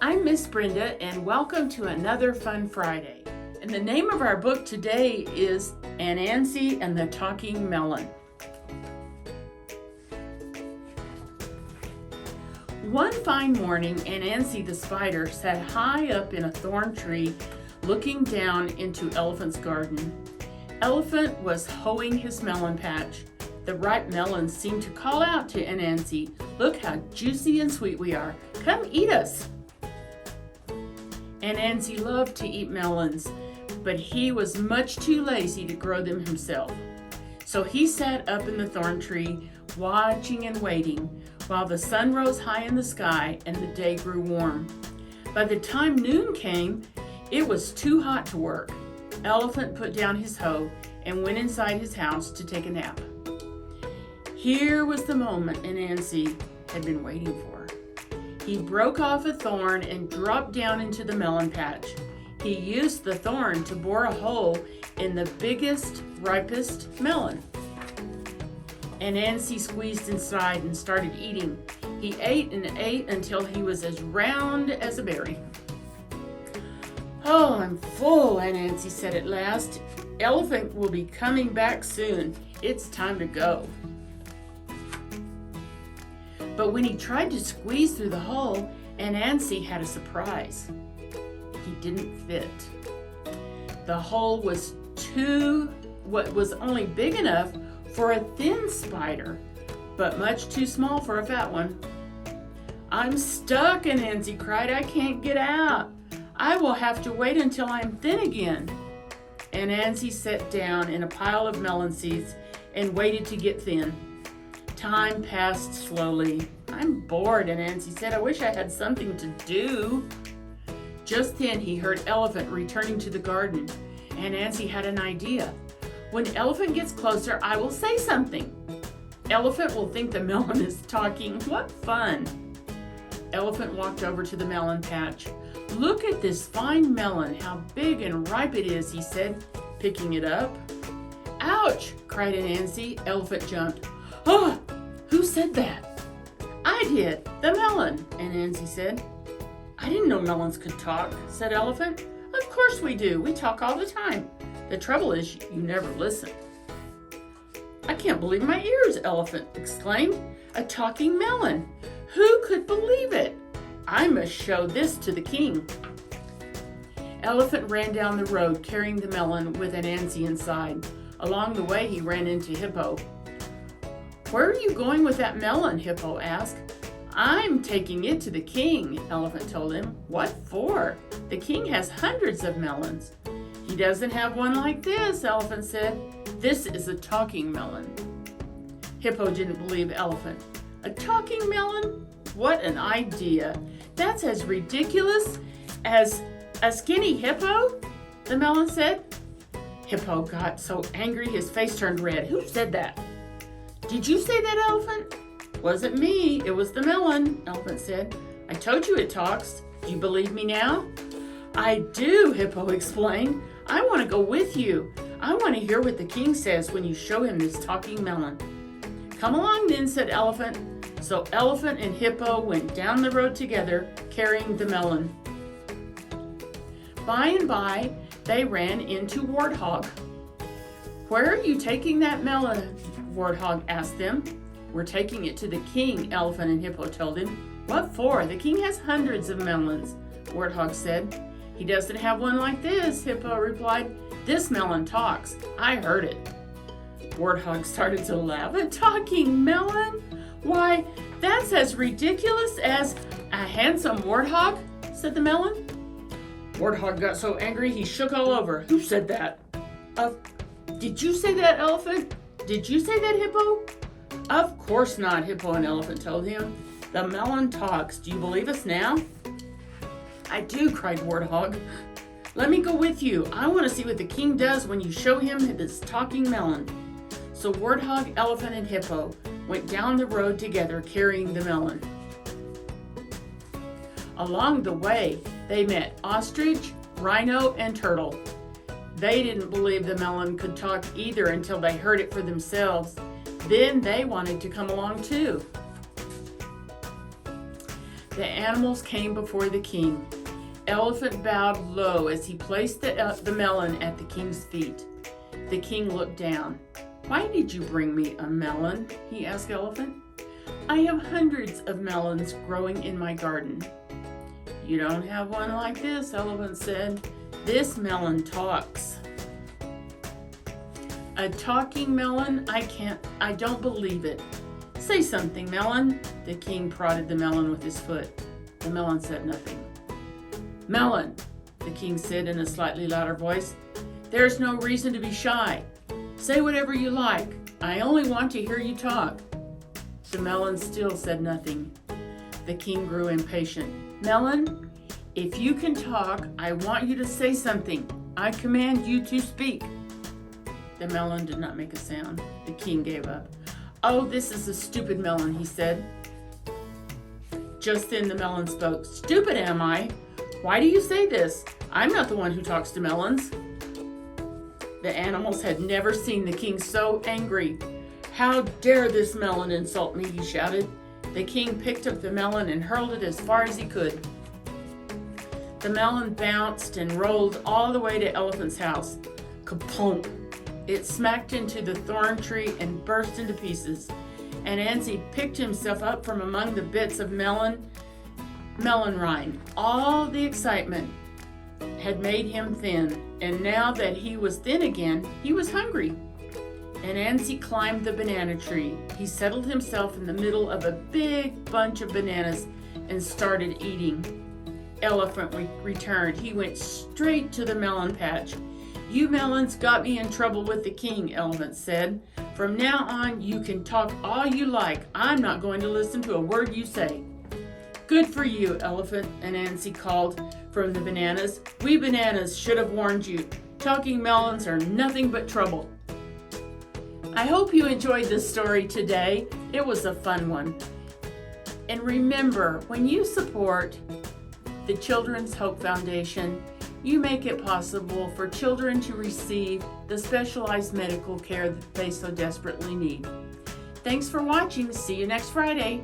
I'm Miss Brenda and welcome to another Fun Friday. And the name of our book today is Anansi and the Talking Melon. One fine morning, Anansi the spider sat high up in a thorn tree looking down into Elephant's garden. Elephant was hoeing his melon patch. The ripe melons seemed to call out to Anansi, "Look how juicy and sweet we are. Come eat us." Anansi loved to eat melons, but he was much too lazy to grow them himself. So he sat up in the thorn tree, watching and waiting, while the sun rose high in the sky and the day grew warm. By the time noon came, it was too hot to work. Elephant put down his hoe and went inside his house to take a nap. Here was the moment Anansi had been waiting for. He broke off a thorn and dropped down into the melon patch. He used the thorn to bore a hole in the biggest, ripest melon. Anansi squeezed inside and started eating. He ate and ate until he was as round as a berry. "Oh, I'm full," Anansi said at last. "Elephant will be coming back soon. It's time to go." But when he tried to squeeze through the hole, Anansi had a surprise. He didn't fit. The hole was only big enough for a thin spider, but much too small for a fat one. "I'm stuck," Anansi cried. "I can't get out. I will have to wait until I'm thin again." Anansi sat down in a pile of melon seeds and waited to get thin. Time passed slowly. "I'm bored," Anansi said. "I wish I had something to do." Just then he heard Elephant returning to the garden. Anansi had an idea. "When Elephant gets closer, I will say something. Elephant will think the melon is talking. What fun!" Elephant walked over to the melon patch. "Look at this fine melon, how big and ripe it is," he said, picking it up. "Ouch!" cried Anansi. Elephant jumped. "Oh, who said that?" "I did, the melon," Anansi said. "I didn't know melons could talk," said Elephant. "Of course we do. We talk all the time. The trouble is you never listen." "I can't believe my ears," Elephant exclaimed. "A talking melon. Who could believe it? I must show this to the king." Elephant ran down the road carrying the melon with Anansi inside. Along the way he ran into Hippo. "Where are you going with that melon?" Hippo asked. "I'm taking it to the king," Elephant told him. "What for? The king has hundreds of melons." "He doesn't have one like this," Elephant said. "This is a talking melon." Hippo didn't believe Elephant. "A talking melon? What an idea! That's as ridiculous as a skinny hippo," the melon said. Hippo got so angry his face turned red. "Who said that?" "Did you say that, Elephant?" "Wasn't me, it was the melon," Elephant said. "I told you it talks. Do you believe me now?" "I do," Hippo explained. "I want to go with you. I want to hear what the king says when you show him this talking melon." "Come along then," said Elephant. So Elephant and Hippo went down the road together, carrying the melon. By and by, they ran into Warthog. "Where are you taking that melon?" Warthog asked them. "We're taking it to the king," Elephant and Hippo told him. "What for? The king has hundreds of melons," Warthog said. "He doesn't have one like this," Hippo replied. "This melon talks. I heard it." Warthog started to laugh. "A talking melon? Why, that's as ridiculous as a handsome warthog," said the melon. Warthog got so angry he shook all over. "Who said that?" Did you say that, Elephant? Did you say that, Hippo?" "Of course not," Hippo and Elephant told him. "The melon talks. Do you believe us now?" "I do," cried Warthog. "Let me go with you. I want to see what the king does when you show him this talking melon." So Warthog, Elephant, and Hippo went down the road together carrying the melon. Along the way, they met ostrich, rhino, and turtle. They didn't believe the melon could talk either until they heard it for themselves. Then they wanted to come along too. The animals came before the king. Elephant bowed low as he placed the melon at the king's feet. The king looked down. "Why did you bring me a melon?" he asked Elephant. "I have hundreds of melons growing in my garden." "You don't have one like this," Elephant said. "This melon talks." "A talking melon? I don't believe it. Say something, melon." The king prodded the melon with his foot. The melon said nothing. "Melon," the king said in a slightly louder voice, "there's no reason to be shy. Say whatever you like. I only want to hear you talk." The melon still said nothing. The king grew impatient. "Melon, if you can talk, I want you to say something. I command you to speak." The melon did not make a sound. The king gave up. "Oh, this is a stupid melon," he said. Just then the melon spoke. "Stupid, am I? Why do you say this? I'm not the one who talks to melons." The animals had never seen the king so angry. "How dare this melon insult me?" he shouted. The king picked up the melon and hurled it as far as he could. The melon bounced and rolled all the way to Elephant's house. Kaplunk! It smacked into the thorn tree and burst into pieces. Anansi picked himself up from among the bits of melon rind. All the excitement had made him thin, and now that he was thin again, he was hungry. Anansi climbed the banana tree. He settled himself in the middle of a big bunch of bananas and started eating. Elephant returned. He went straight to the melon patch. "You melons got me in trouble with the king," Elephant said. "From now on, you can talk all you like. I'm not going to listen to a word you say." "Good for you, Elephant," Anansi called from the bananas. "We bananas should have warned you. Talking melons are nothing but trouble." I hope you enjoyed this story today. It was a fun one. And remember, when you support the Children's Hope Foundation, you make it possible for children to receive the specialized medical care that they so desperately need. Thanks for watching. See you next Friday.